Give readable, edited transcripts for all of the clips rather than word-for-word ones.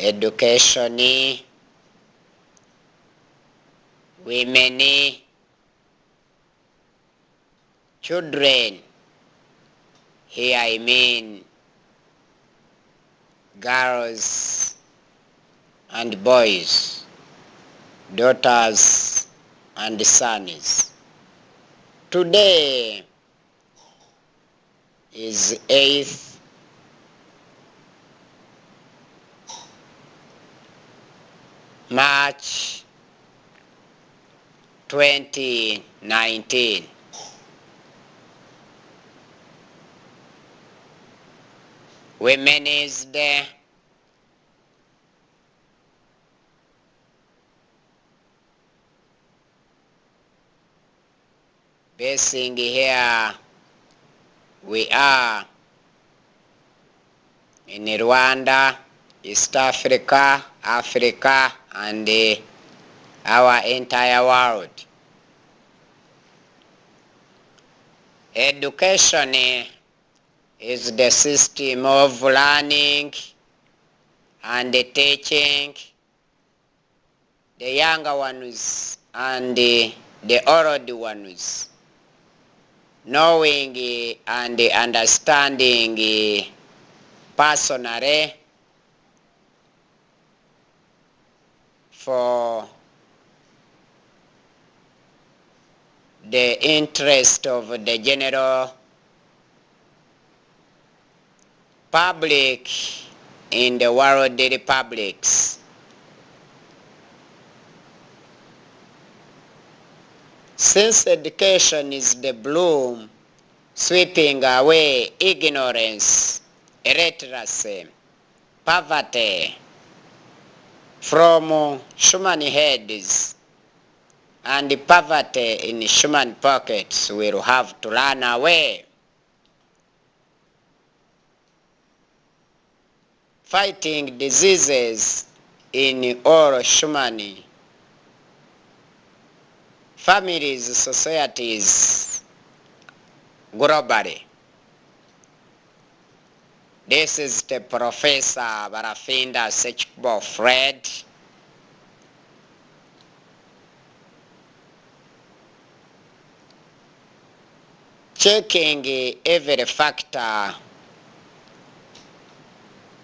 education, women, children. Here I mean girls and boys, daughters and sons. Today is 8th March 2019. Women's Day. Basing here, we are in Rwanda, East Africa, Africa, and our entire world. Education is the system of learning and teaching the younger ones and the old ones, knowing and understanding personally for the interest of the general public in the worldly publics. Since education is the bloom sweeping away ignorance, illiteracy, poverty from human heads, and the poverty in human pockets will have to run away. Fighting diseases in all human families, societies, globally. This is the Professor Barafinda Sechbo Fred. Checking every factor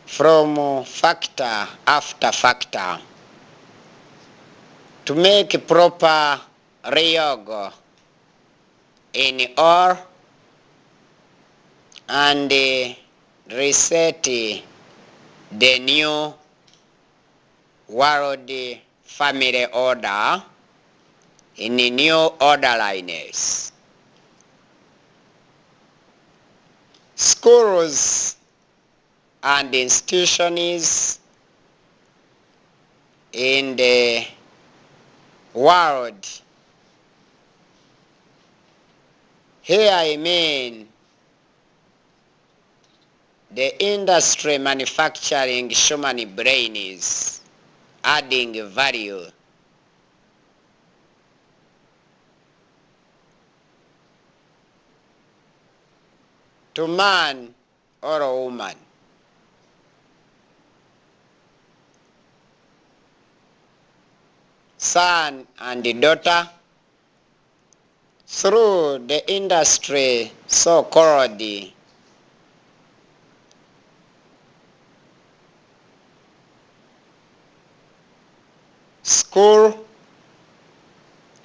from factor after factor to make proper reorg in all and reset the new world family order in new orderliness. Schools and institutions in the world. Here I mean the industry manufacturing human brains, adding value to man or a woman. Son and daughter, through the industry so-called school,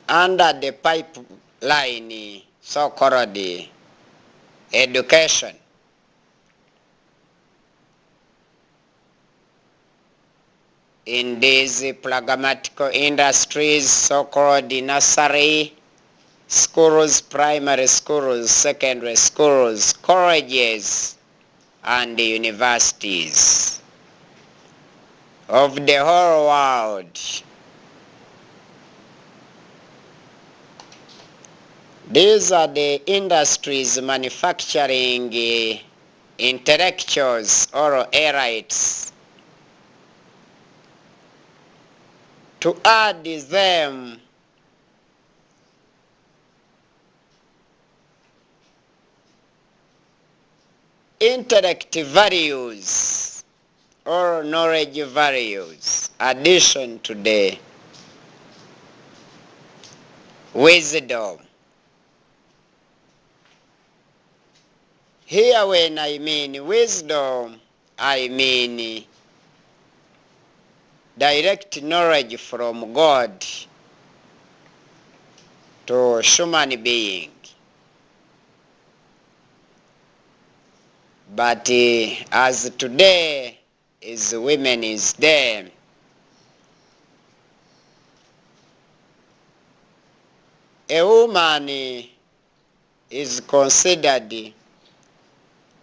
under the pipeline so-called education. In these pragmatic industries, so-called nursery schools, primary schools, secondary schools, colleges, and universities of the whole world. These are the industries manufacturing intellectuals or elites to add them intellect values or knowledge values, addition to the wisdom. Here when I mean wisdom, I mean direct knowledge from God to human being. But as today is Women's Day, a woman is considered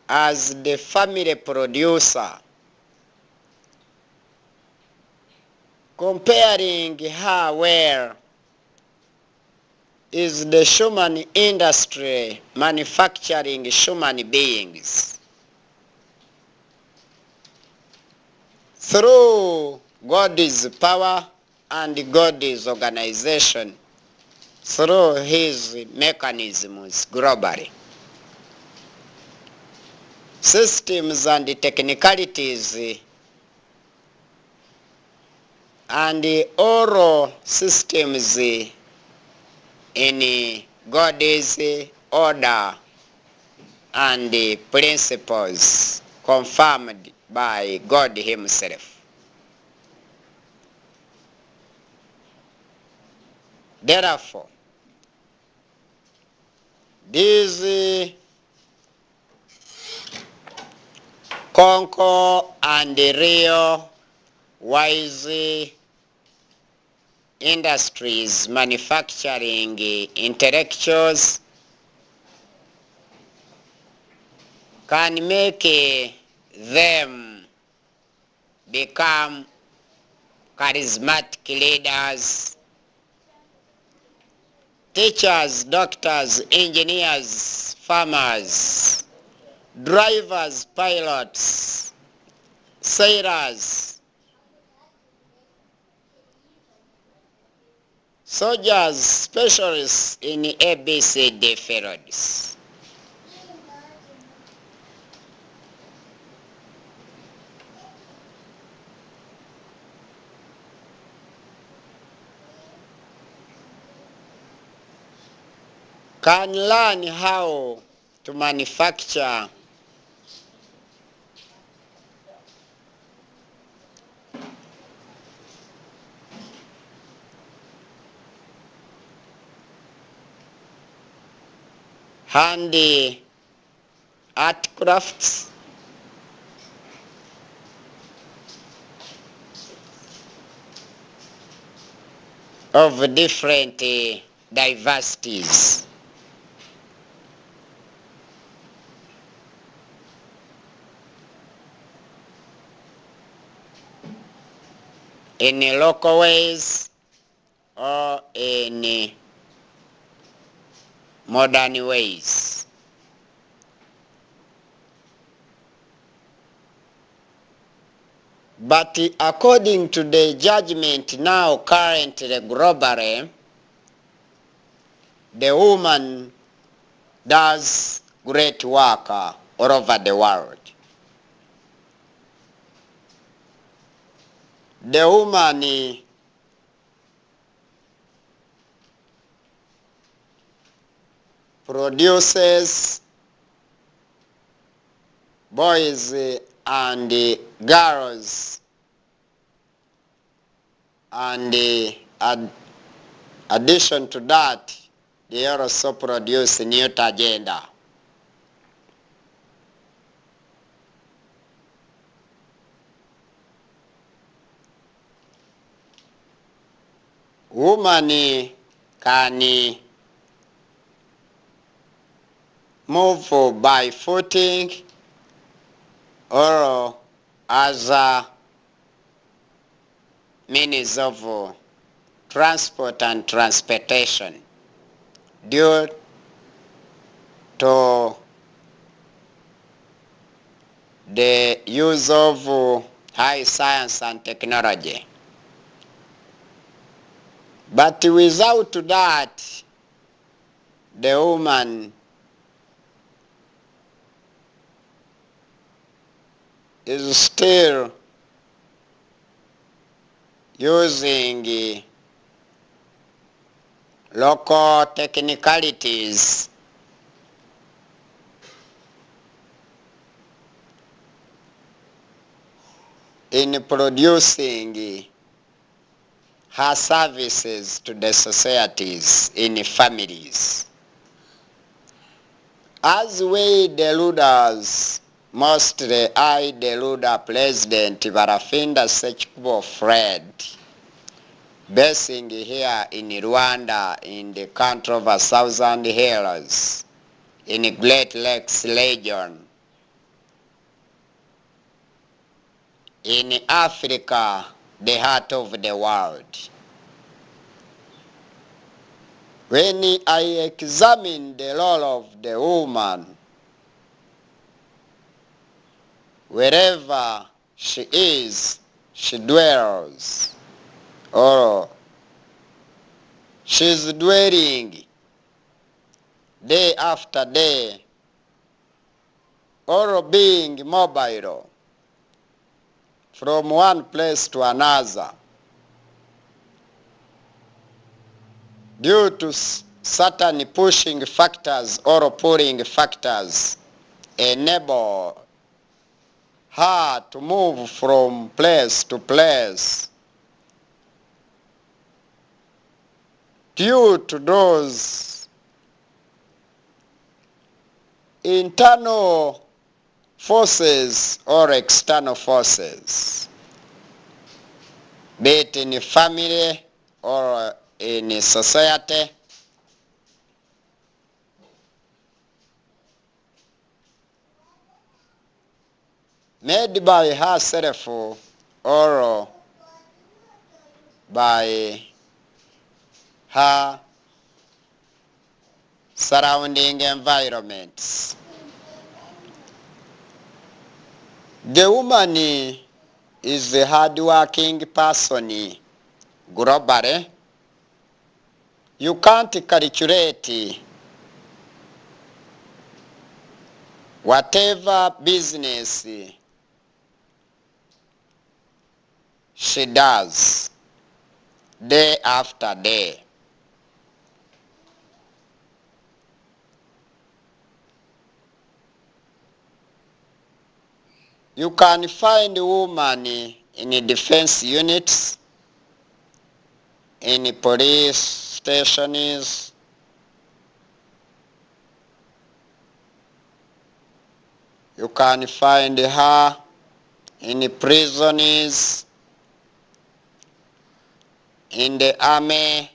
as the family producer, comparing her where is the human industry manufacturing human beings. Through God's power and God's organization, through his mechanisms globally. Systems and technicalities and all systems in God's order and principles confirmed by God himself. Therefore, these conquer and real wise industries manufacturing intellectuals can make them become charismatic leaders, teachers, doctors, engineers, farmers, drivers, pilots, sailors, soldiers, specialists in ABCD fields. Can learn how to manufacture handy art crafts, of different diversities. In local ways or in modern ways. But according to the judgment now currently globally, the woman does great work all over the world. The woman produces boys and girls, and addition to that, they also produce new agenda. Woman can move by footing or as means of transport and transportation due to the use of high science and technology. But without that, the woman is still using local technicalities in producing her services to the societies in families. As we the rulers, mostly I the ruler President Barafinda Sechkubo fled, basing here in Rwanda in the country of 1,000 hills, in the Great Lakes region, in Africa, the heart of the world. When I examine the role of the woman, wherever she is, she dwells, or she's dwelling day after day, or being mobile from one place to another, due to certain pushing factors or pulling factors, enable her to move from place to place due to those internal forces or external forces, be it in family or in society, made by herself or by her surrounding environments. The woman is a hard-working person globally. You can't calculate whatever business she does day after day. You can find a woman in defense units, in police stations, you can find her in prisons, in the army,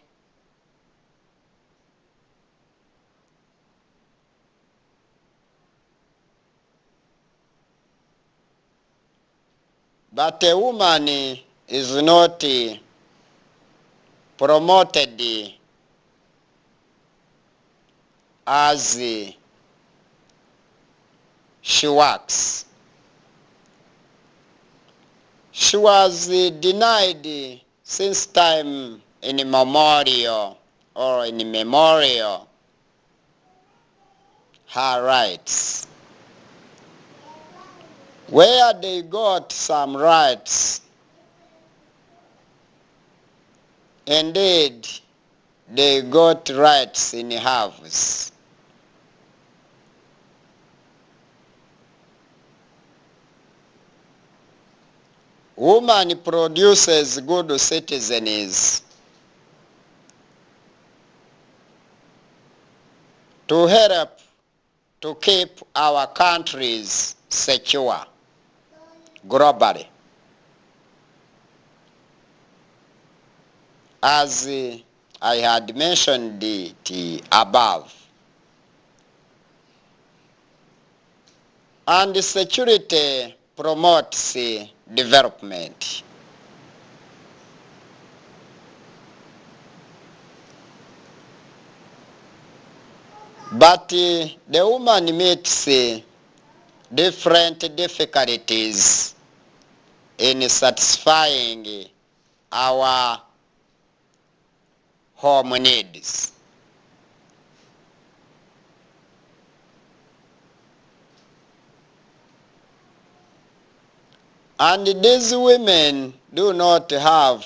but a woman is not promoted as she works. She was denied since time immemorial or in memorial her rights. Where they got some rights, indeed they got rights in halves. Woman produces good citizens to help to keep our countries secure globally. As I had mentioned it above. And security promotes development. But the woman meets different difficulties in satisfying our home needs. And these women do not have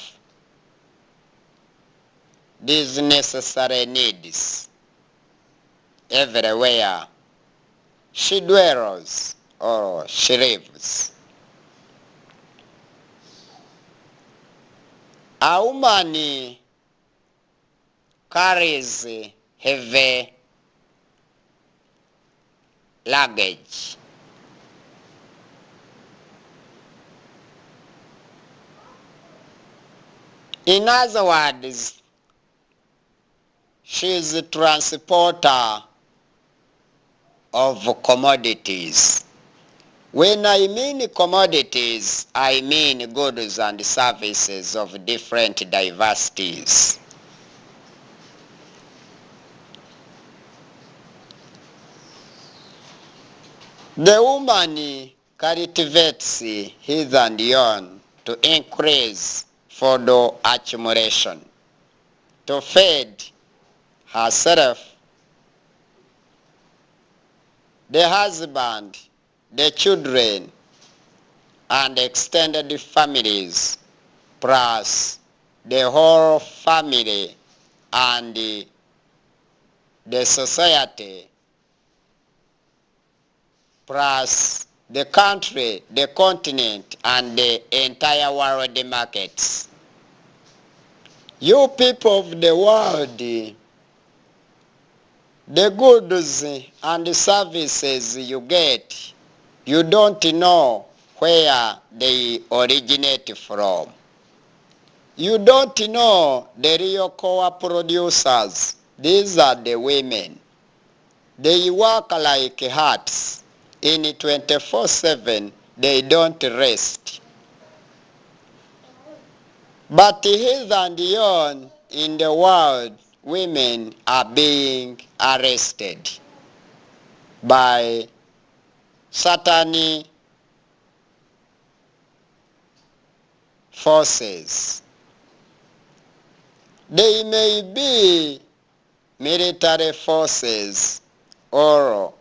these necessary needs everywhere she dwells or she lives. A woman carries heavy luggage. In other words, she is a transporter of commodities. When I mean commodities, I mean goods and services of different diversities. The woman cultivates his and yon to increase food accumulation, to feed herself, the husband, the children, and extended families, plus the whole family and the society, plus the country, the continent, and the entire world markets. You people of the world, the goods and services you get, you don't know where they originate from. You don't know the real core producers. These are the women. They work like hats. In 24/7, they don't rest. But here and yon in the world, women are being arrested by certain forces. They may be military forces or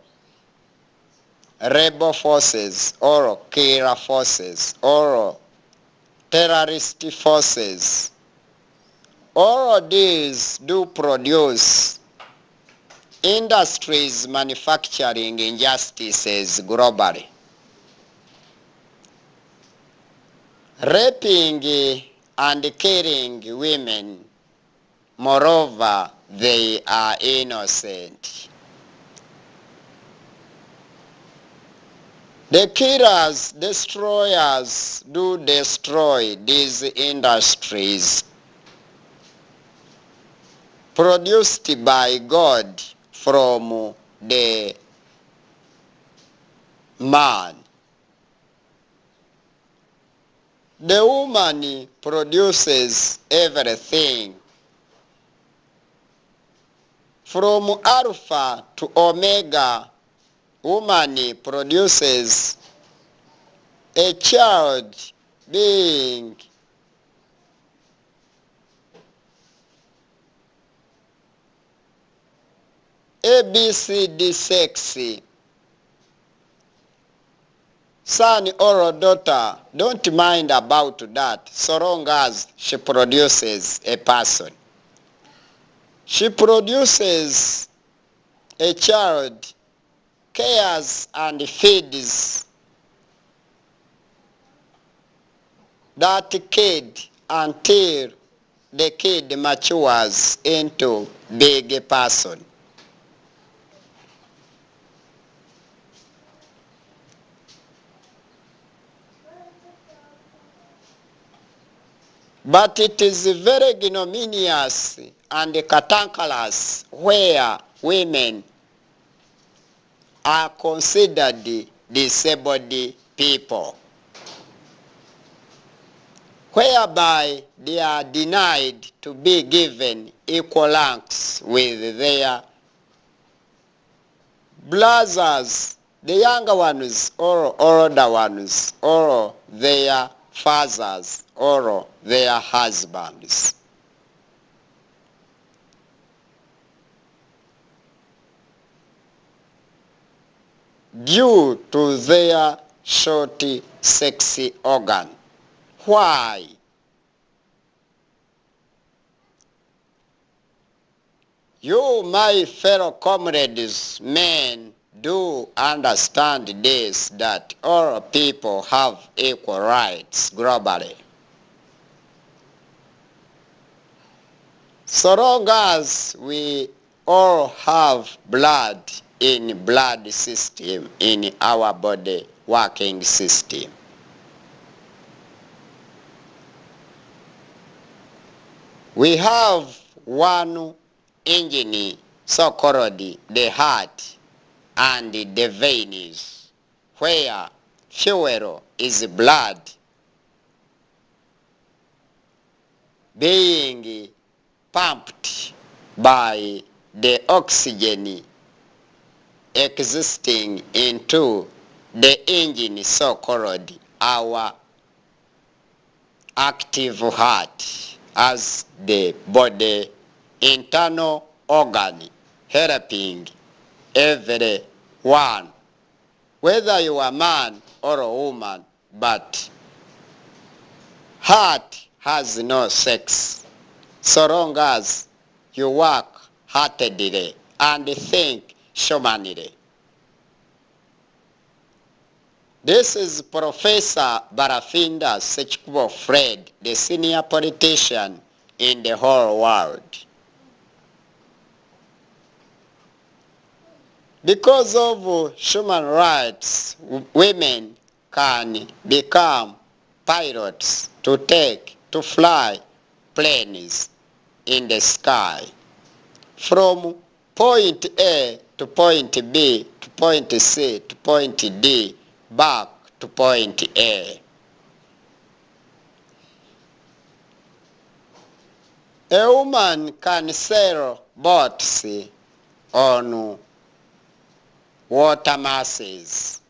rebel forces or killer forces or terrorist forces. All of these do produce industries manufacturing injustices globally, raping and killing women. Moreover, they are innocent. The killers, destroyers do destroy these industries produced by God from the man. The woman produces everything from Alpha to Omega. Woman produces a child being ABCD sexy. Son or daughter, don't mind about that so long as she produces a person. She produces a child, cares and feeds that kid until the kid matures into big person. But it is very ignominious and cantankerous where women are considered disabled people, whereby they are denied to be given equal ranks with their brothers, the younger ones or older ones, or their fathers or their husbands. Due to their short sexy organ. Why? You, my fellow comrades, men, do understand this, that all people have equal rights globally. So long as we all have blood in blood system, in our body working system. We have one engine, so-called the heart, and the veins, where fuel is blood being pumped by the oxygen existing into the engine, so-called our active heart, as the body internal organ, helping everyone, whether you are a man or a woman. But heart has no sex, so long as you work heartedly and think humanly. This is Professor Barafinda Fred, the senior politician in the whole world. Because of human rights, women can become pilots to fly planes in the sky from point A to point B to point C to point D, back to point A. A woman can sail boats on water masses.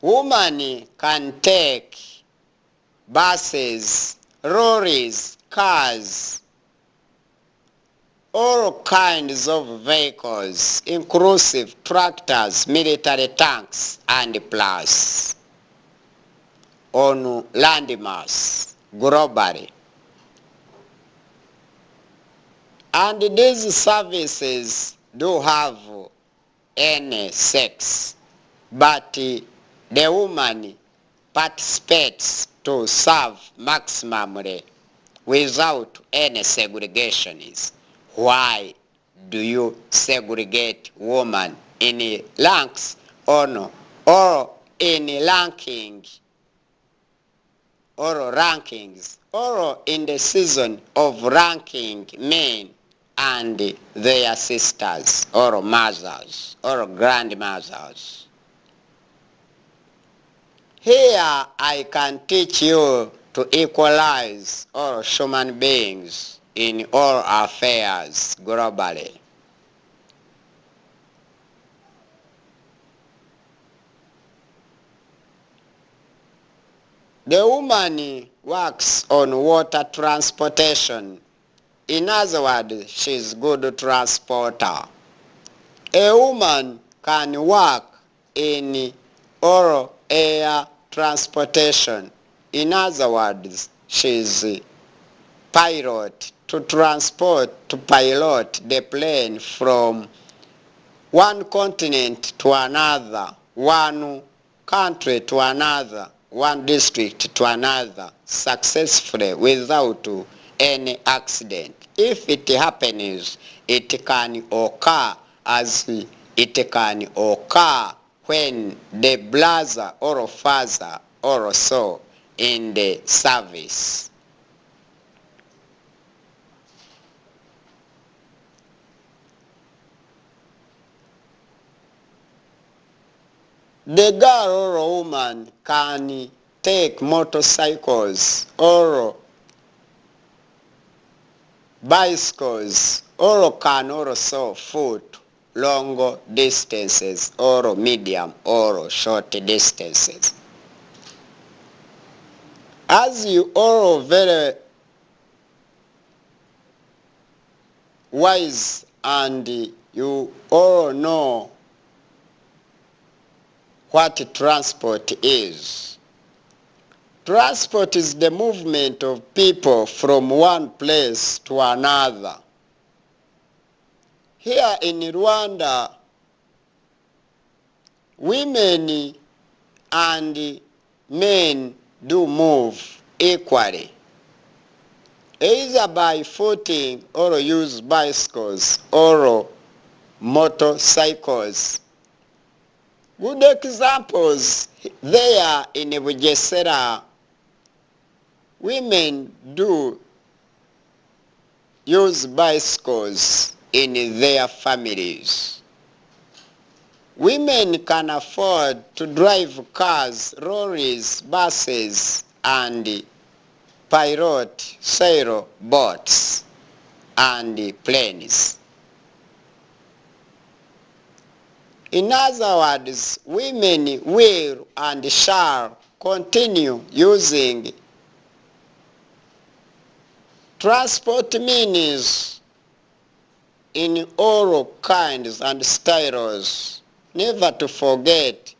Woman can take buses, lorries, cars, all kinds of vehicles, inclusive tractors, military tanks, and plus on landmass globally. And these services do have any sex, but the woman participates to serve maximally without any segregations. Why do you segregate women in ranks or in ranking or rankings, or in the season of ranking men and their sisters or mothers or grandmothers? Here I can teach you to equalize all human beings in all affairs globally. The woman works on water transportation. In other words, she's good transporter. A woman can work in all air transportation. In other words, she's pilot to pilot the plane from one continent to another, one country to another, one district to another, successfully without any accident. If it happens, it can occur as it can occur when the brother or father or so in the service. The girl or woman can take motorcycles or bicycles, or can also foot long distances or medium or short distances. As you all very wise and you all know what transport is, Transport is the movement of people from one place to another. Here in Rwanda, women and men do move equally, either by footing or use bicycles or motorcycles. Good examples there in Bugesera, women do use bicycles in their families. Women can afford to drive cars, lorries, buses, and pilot sail boats and planes. In other words, women will and shall continue using transport means in all kinds and styles, never to forget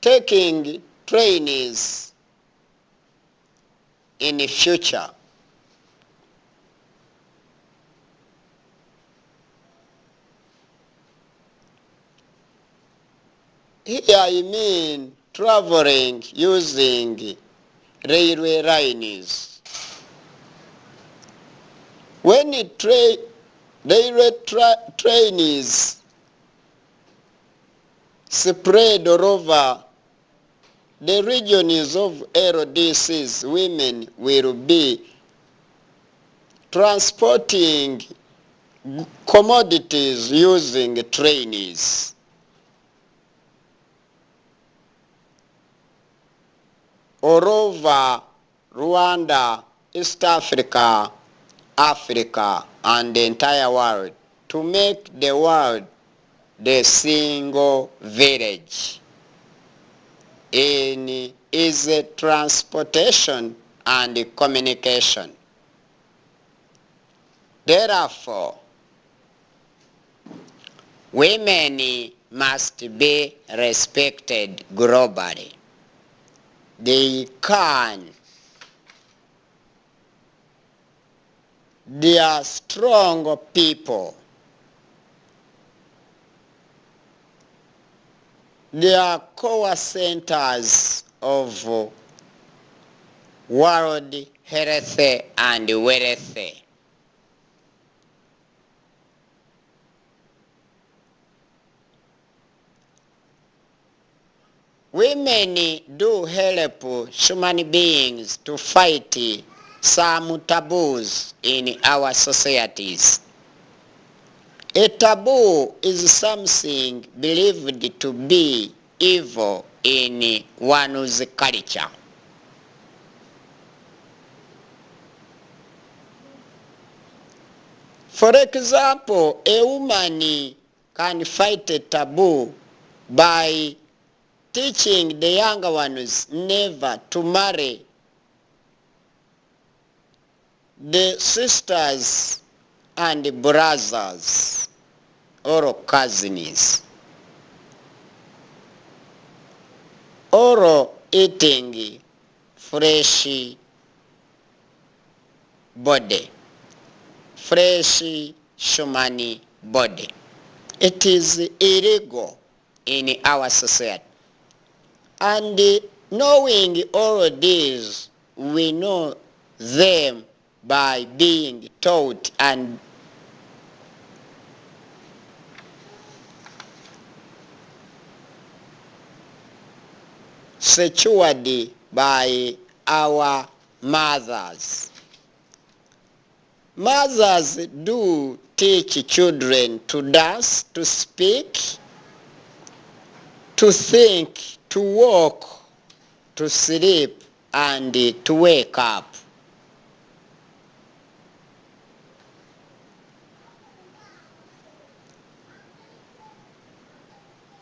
taking trains in the future. Here I mean traveling using railway lines. When railway train is spread all over the regions of LDCs, women will be transporting commodities using trains. All over Rwanda, East Africa, Africa, and the entire world, to make the world the single village in easy transportation and communication. Therefore, women must be respected globally. They are strong people. They are core centers of world health and wealth. Women do help human beings to fight some taboos in our societies. A taboo is something believed to be evil in one's culture. For example, a woman can fight a taboo by teaching the younger ones never to marry the sisters and brothers or cousins, or eating fresh body, fresh human body. It is illegal in our society. And knowing all these, we know them by being taught and secured by our mothers. Mothers do teach children to dance, to speak, to think, to walk, to sleep, and to wake up.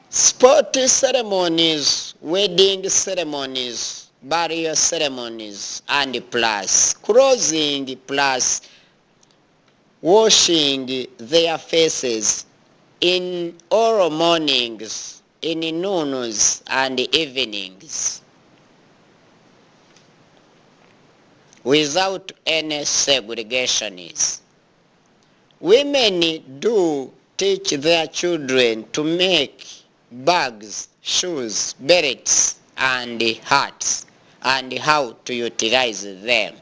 Sport ceremonies, wedding ceremonies, burial ceremonies, and plus closing, plus washing their faces in all mornings in noons and evenings without any segregations. Women do teach their children to make bags, shoes, belts, and hats, and how to utilize them.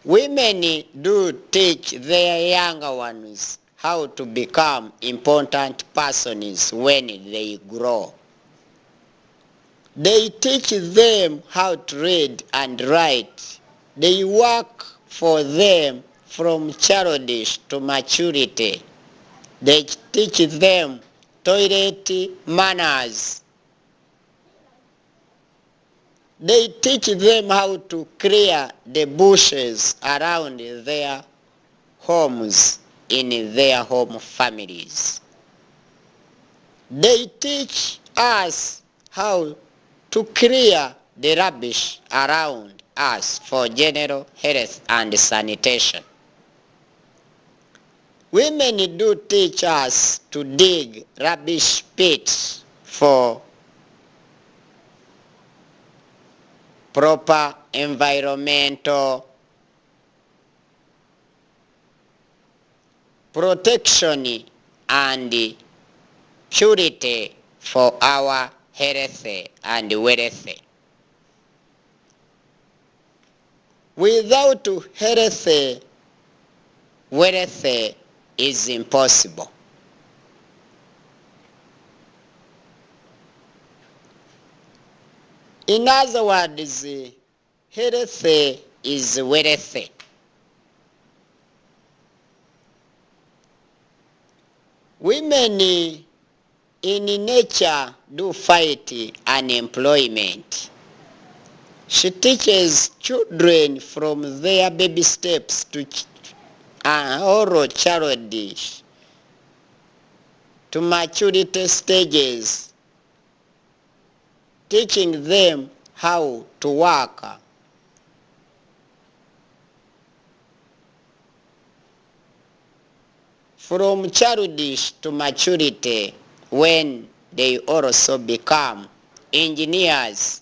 Women do teach their younger ones how to become important persons when they grow. They teach them how to read and write. They work for them from childish to maturity. They teach them toilet manners. They teach them how to clear the bushes around their homes in their home families. They teach us how to clear the rubbish around us for general health and sanitation. Women do teach us to dig rubbish pits for proper environmental protection and purity for our health and wealth. Without health, wealth is impossible. In other words, health is wealth. Women in nature do fight unemployment. She teaches children from their baby steps to oral childish to maturity stages, teaching them how to work. From childish to maturity, when they also become engineers,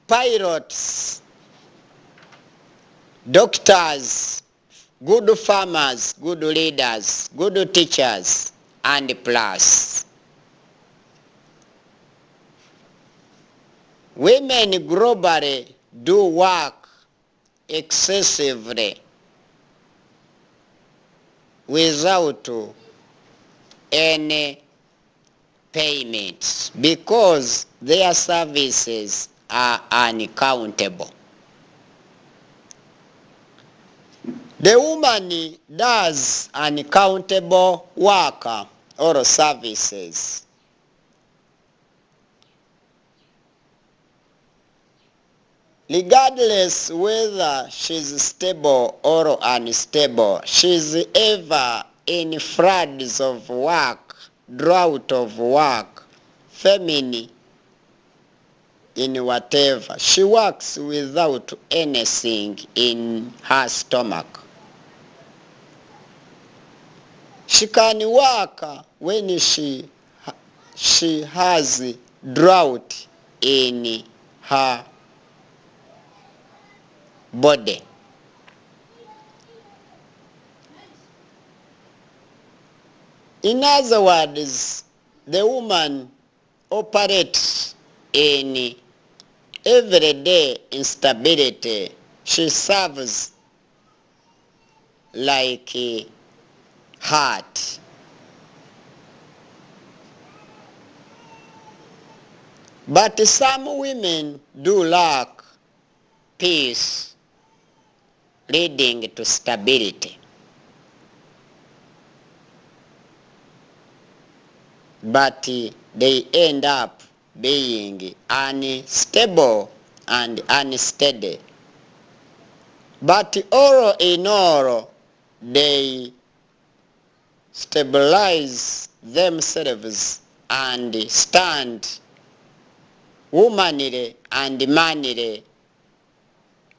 pilots, doctors, good farmers, good leaders, good teachers, and plus. Women globally do work excessively without any payments because their services are uncountable. The woman does uncountable work or services. Regardless whether she's stable or unstable, she's ever in floods of work, drought of work, famine, in whatever. She works without anything in her stomach. She can work when she has drought in her body. In other words, the woman operates in everyday instability. She serves like a heart. But some women do lack peace, leading to stability. But they end up being unstable and unsteady. But all in all, they stabilize themselves and stand womanly and manly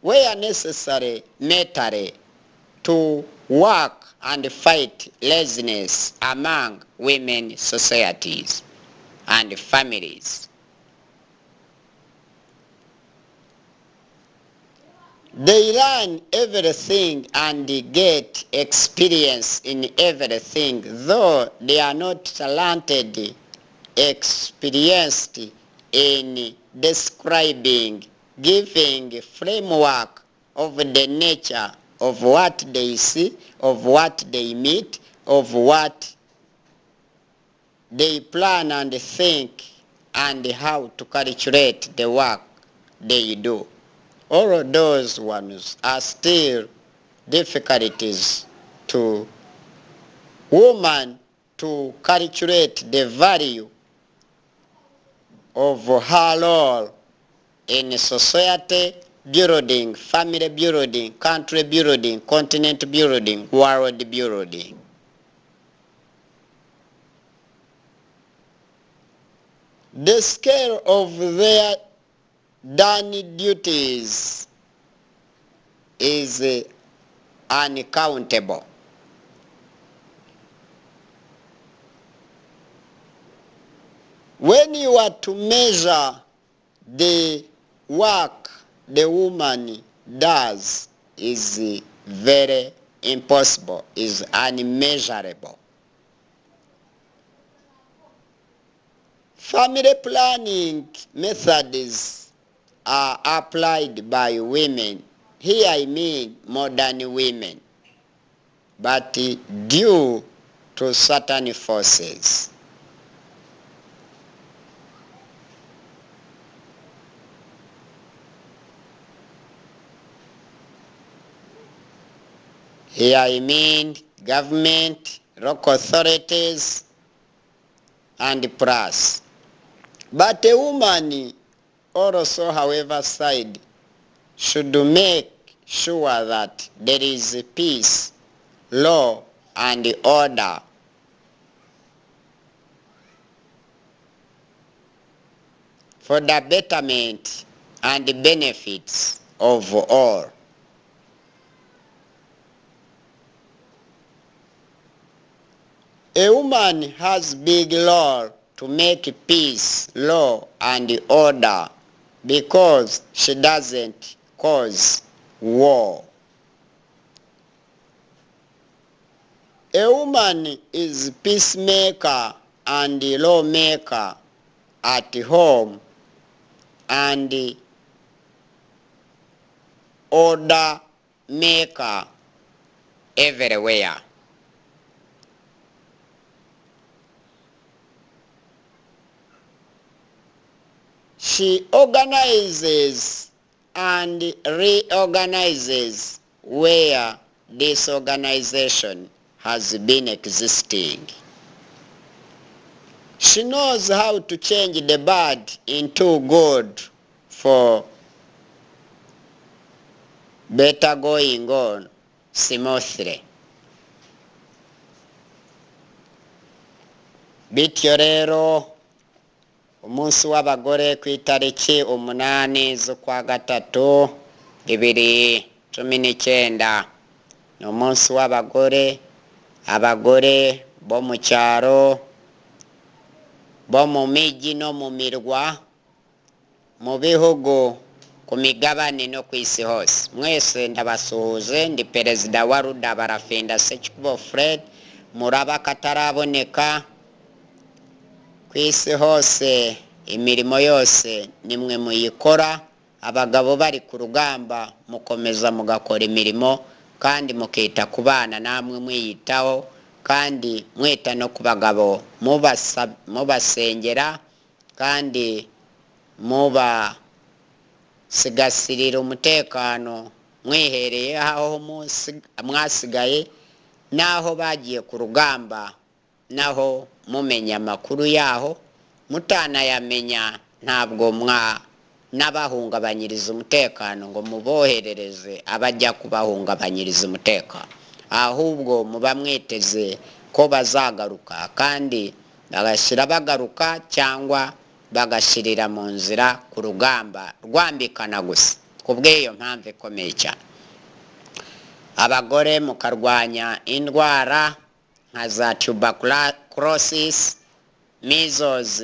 where necessary mentally to work and fight laziness among women societies and families. They learn everything and get experience in everything, though they are not talented, experienced in describing, giving framework of the nature of what they see, of what they meet, of what they plan and think, and how to calculate the work they do. All of those ones are still difficulties to woman to calculate the value of her role in society building, family building, country building, continent building, world building. The scale of their done duties is uncountable. When you are to measure the work the woman does is very impossible, is unmeasurable. Family planning methods are applied by women. Here I mean modern women, but due to certain forces. Here I mean government, local authorities, and press. But a woman also, however, side should make sure that there is peace, law, and order. For the betterment and the benefits of all. A woman has big role to make peace, law, and order because she doesn't cause war. A woman is peacemaker and lawmaker at home and order maker everywhere. She organizes and reorganizes where disorganization has been existing. She knows how to change the bad into good for better going on smoothly. Bityo rero umunsi w'abagore ku itariki 8 z'ukwa gatatu 2019 ni umunsi w'abagore, abagore bo mu cyaro, bo mu mijyi no mu mirwa, mu bihugu, ku migabane no ku isi hose. Mwese ndabasuhuje, ndi perezida wa Rwanda Barafinda Fred, muraba kataraboneka ku isi hose. Imirimo yose nimwe muyikora, abagabo bari ku rugamba mukomeza mugakora imirimo kandi mukita ku bana namwe mwiyitaho kandi mwita no ku bagabo mubasengera kandi mubasigasirira umutekano mwihereye aho mwasigaye naho bagiye ku rugamba naho mumenya amakuru yaho mutanayamenya ntabwo n'abahungabanyiriza umutekano ngo muboherereze abajya kubahungabanyiriza umutekano, ahubwo muba mwiteze ko bazagaruka kandi bagashyira bagaruka cyangwa bagashyirira mu nzira ku rugamba rwambikana gusa. Kubw'iyo mpamvu ikomeye cyane abagore mukarwanya indwara nka za tuberculosis, measles,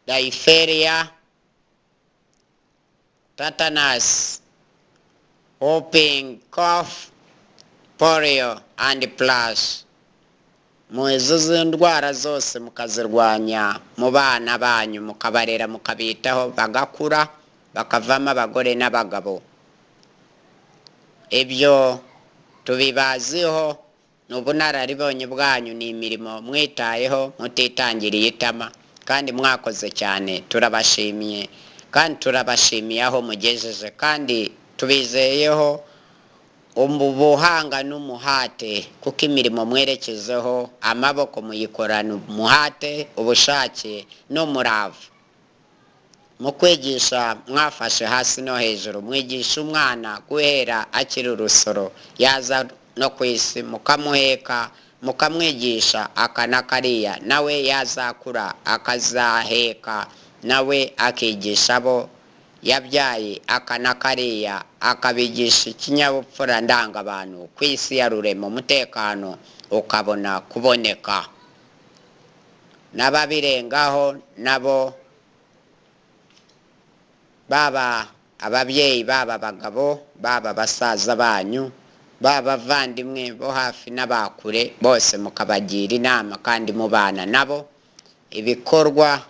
diphtheria, tetanus, whooping cough, polio and plus. Izo ndwara zose mukazirwanya mu bana banyu, mukabarera mukabitaho bagakura bakavamo abagore n'abagabo. Ibyo tubibaziho n'ubunararibonye bwanyu, ni imirimo mwitayeho mutitangiriye itama, kandi mwakoze cyane. Turabashimiye kandi turabashimiye aho mugejeje, kandi tubizeyeho ubuhanga n'umuhate, kuko imirimo mwerekezeho amaboko muyikorana umuhate, ubushake n'umurava. Mu kwigisha mwafashe hasi no hejuru, mwigisha umwana guhera akiri urusoro yaza no ku isi, mukamuheka mukamwigisha akana kariya, nawe yazakura akazaheka nawe akigisha abo yabyaye akana kariya, akabigisha ikinyabupfura ndangabantu ku isi ya rurema, umutekano ukabona kuboneka. N'ababirengaho nabo, baba ababyeyi, baba abagabo, baba basaza banyu, baba bavandimwe bo hafi n'abakure, bose mukabagira inama kandi mubana nabo. Ibikorwa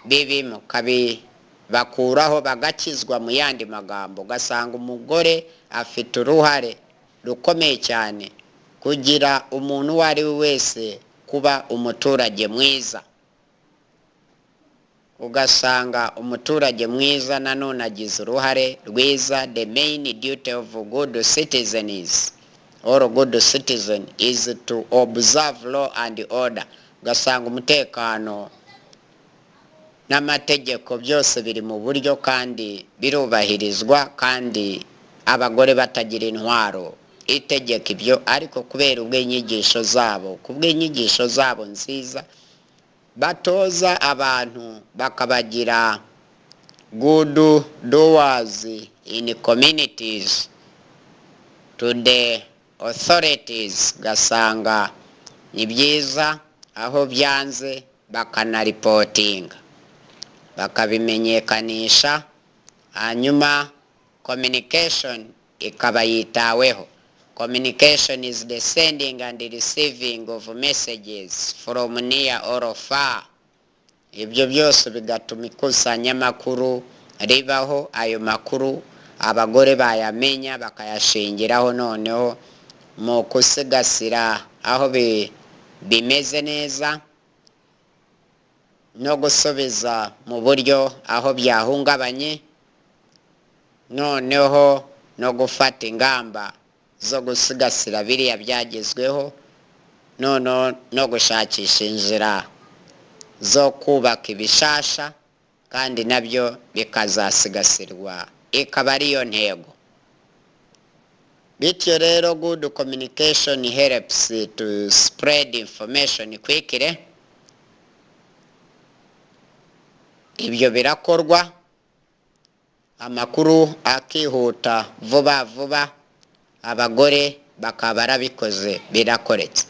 bibi mukabibakuraho bagakizwa. Mu yandi magambo, ugasanga umugore afite uruhare rukomeye cyane kugira umuntu uwo ari we wese kuba umuturage mwiza. Ugasanga umuturage mwiza nanone agize uruhare rwiza. The main duty of good citizens or good citizen is to observe law and order. Ugasanga umutekano n'amategeko byose biri mu buryo kandi birubahirizwa, kandi abagore batagira intwaro itegeka ibyo, ariko kubera ubw'inyigisho zabo, kubw'inyigisho zabo nziza, batoza abantu bakabagira good doers in communities to the authorities. Gasanga ni byiza aho byanze bakanaripotinga, bakabimenyekanisha, hanyuma communication ikaba yitaweho. Communication is the sending and receiving of messages from near or far. Ibyo byose bigatuma ikusanyamakuru ribaho. Ayo makuru abagore bayamenya bakayashingiraho, noneho mu kusigasira aho bimeze neza, no gusubiza mu buryo aho byahungabanye, noneho no gufata ingamba zo gusigasira biriya byagezweho, no gushakisha inzira zo kubaka ibishasha, kandi nabyo bikazasigasirwa, ikaba ariyo ntego. Bityo rero good communication helps to spread information quickly. Ibyo birakorwa, amakuru akihuta vuba vuba, abagore bakaba barabikoze, birakoretse.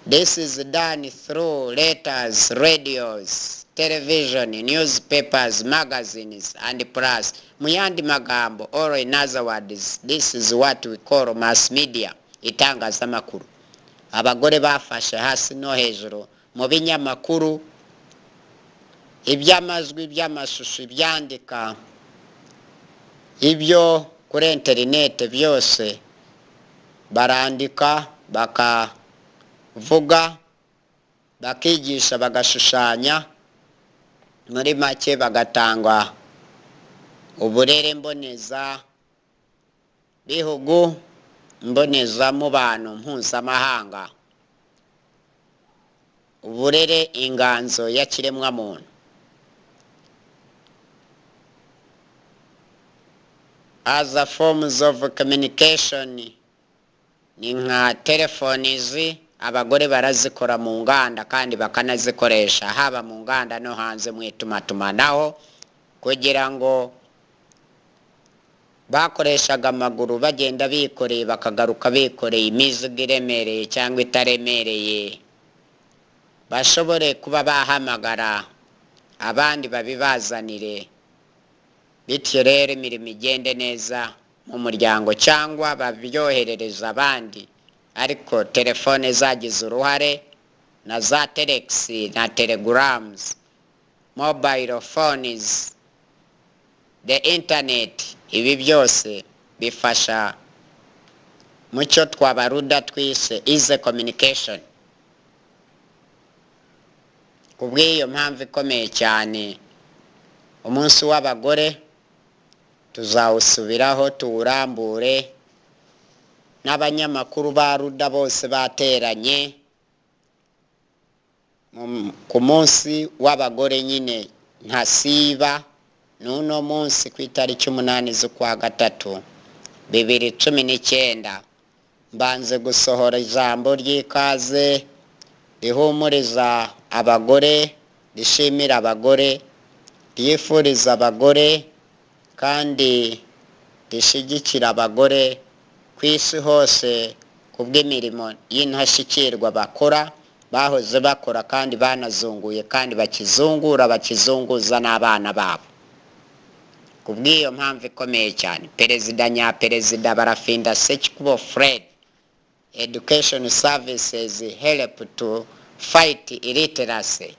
This is done through letters, radios, television, newspapers, magazines and plus. Mu yandi magambo, or in other words, this is what we call mass media, itangazamakuru. Abagore bafashe hasi no hejuru mu binyamakuru, iby'amajwi, iby'amashusho, ibyandika, ibyo kuri internet byose barandika, bakavuga, bakigisha, bagashushanya, muri make bagatanga uburere mboneza bihugu, mboneza mubano mpuzamahanga, uburere inganzo ya kiremwa muntu. Other forms of communication ni nka telefonizi, abagore barazikora mu nganda kandi bakanazikoresha haba mu nganda no hanze mu itumatumanaho, kugira ngo bakoreshaga amaguru bagenda bikoreye bakagaruka bikoreye imizigo iremereye cyangwa itaremereye, bashobore kuba bahamagara abandi babibazanire, bityo rero imirimo igende neza mu muryango, cyangwa babyoherereza abandi. Ariko telefone zagize uruhare, na za telex na telegrams, mobile phones, the internet, ibi byose bifasha mucyo twabaruda twise easy communication. Kubw'iyo mpamvu ikomeye cyane, umunsi w'abagore tuzawusubiraho tuwurambure, n'abanyamakuru ba Ruda bose bateranye ku munsi w'abagore nyine ntasiba, n'uno munsi ku itariki 8 z'ukwa gatatu 2019. Mbanze gusohora ijambo ry'ikaze rihumuriza abagore, rishimira abagore, ryifuriza abagore kandi rishyigikira abagore ku isi hose kubw'imirimo y'intashyikirwa bakora, bahoze bakora kandi banazunguye kandi bakizungura bakizunguza n'abana babo. Kubw'iyo mpamvu ikomeye cyane, Perezida Nyaperezida Barafinda Sekikubo Fred, Education Services help to fight illiteracy,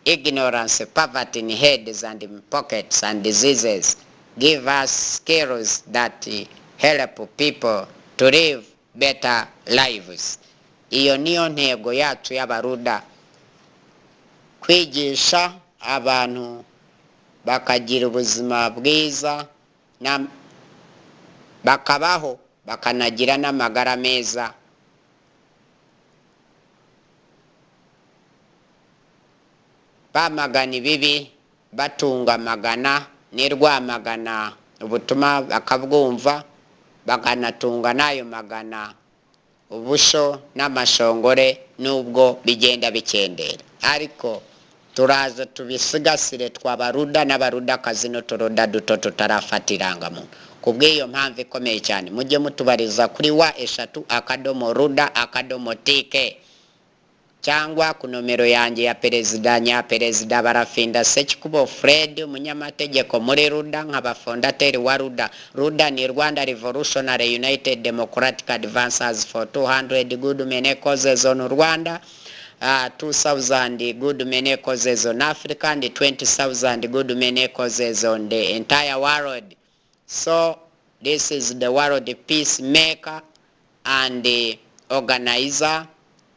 ignorance, poverty in heads and in pockets and diseases, give us skills that help people to live better lives. Iyo niyo ntego yacu y'abaruda, kwigisha abantu bakagira ubuzima bwiza, bakabaho bakanagira n'amagara meza, bamagana ibibi batunga magana, nirwamagana ubutuma bakabwumva, bakanatunga n'ayo magana ubusho n'amashongore nubwo bigenda bikendera. Ariko turaza tubisigasire twabaruda n'abarudakazi n'uturuda duto tutarafatiranga muntu. Kubw'iyo mpamvu ikomeye cyane, mujye mutubariza kuri wa@akadomo-ruda-akadomo-tk, cyangwa ku nomero yanjye ya Perezida Nyaperezida Barafinda Sekikubo Fred, umunyamategeko muri Ruda, nkaba fondateri wa Ruda. Ruda ni Rwanda Revolutionary United Democratic Advances for 200 good many causes on Rwanda, 2,000 good many causes on Africa, and 20,000 good many causes on the entire world. So this is the world peacemaker and the organizer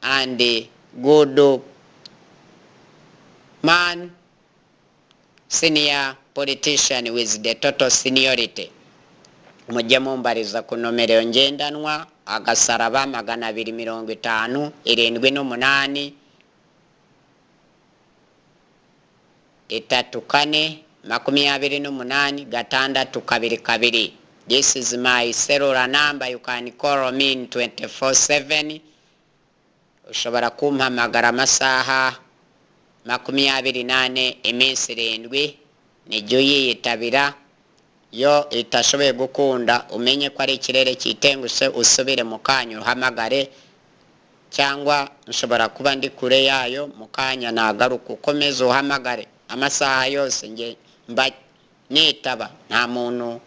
and the good man, senior politician with the total seniority. Mujye mumbariza ku nomero ngendanwa agasaraba 250 78 34 28 622. This is my cellular number. You can call me in 24/7. Ushobora kumpamagara amasaha 28 iminsi 7 nijyo yitabira. Yo itashoboye gukunda umenye ko ari ikirere kitenguse, usubire mu kanya uhamagare, cyangwa nshobora kuba ndi kure yayo mu kanya nagaruka ukomeze uhamagare. Amasaha yose nge mba nitaba, nta muntu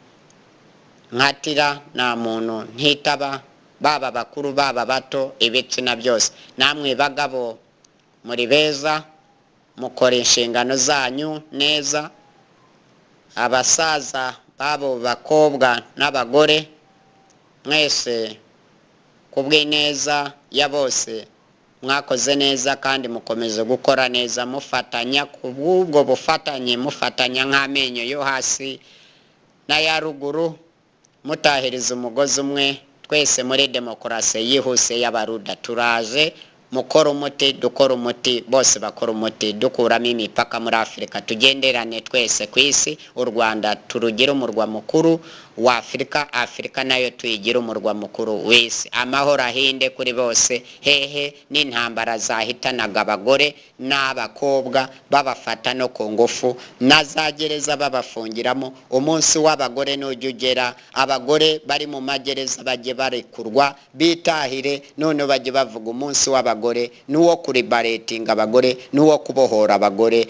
nkatira, nta muntu ntitaba, baba bakuru baba bato, ibitsina byose. Namwe bagabo muri beza, mukora inshingano zanyu neza. Abasaza babo bakobwa n'abagore, mwese kubw'ineza ya bose mwakoze neza kandi mukomeze gukora neza, mufatanya. Kubw'ubwo bufatanye mufatanya nk'amenyo yo hasi n'aya ruguru, mutahiriza umugozi umwe, twese muri demokarasi yihuse y'abaruda. Turaje mukora umuti, dukora umuti, bose bakora umuti, dukuramo imipaka muri Afrika, tugenderane twese ku isi. U Rwanda turugira umurwa mukuru wa Afurika nayo tuyigira umurwa mukuru w'isi, amahoro ahinde kuri bose, hehe n'intambara zahitanaga abagore n'abakobwa babafata no ku ngufu, na za gereza babafungiramo. Umunsi w'abagore nujya ugera, abagore bari mu magereza bajye barekurwa bitahire, none bajye bavuga umunsi w'abagore n'uwo kuribaretinga abagore, n'uwo kubohora abagore,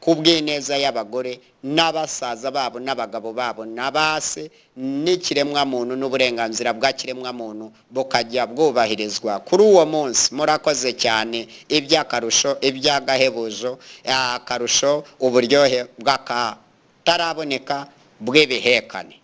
kubw'ineza y'abagore n'abasaza babo n'abagabo babo n'abase, n'ikiremwa muntu n'uburenganzira bwa kiremwa muntu bukajya bwubahirizwa kuri uwo munsi. Murakoze cyane, iby'akarusho, iby'agahebuzo, akarusho, uburyohe bw'akataraboneka bw'ibihekane.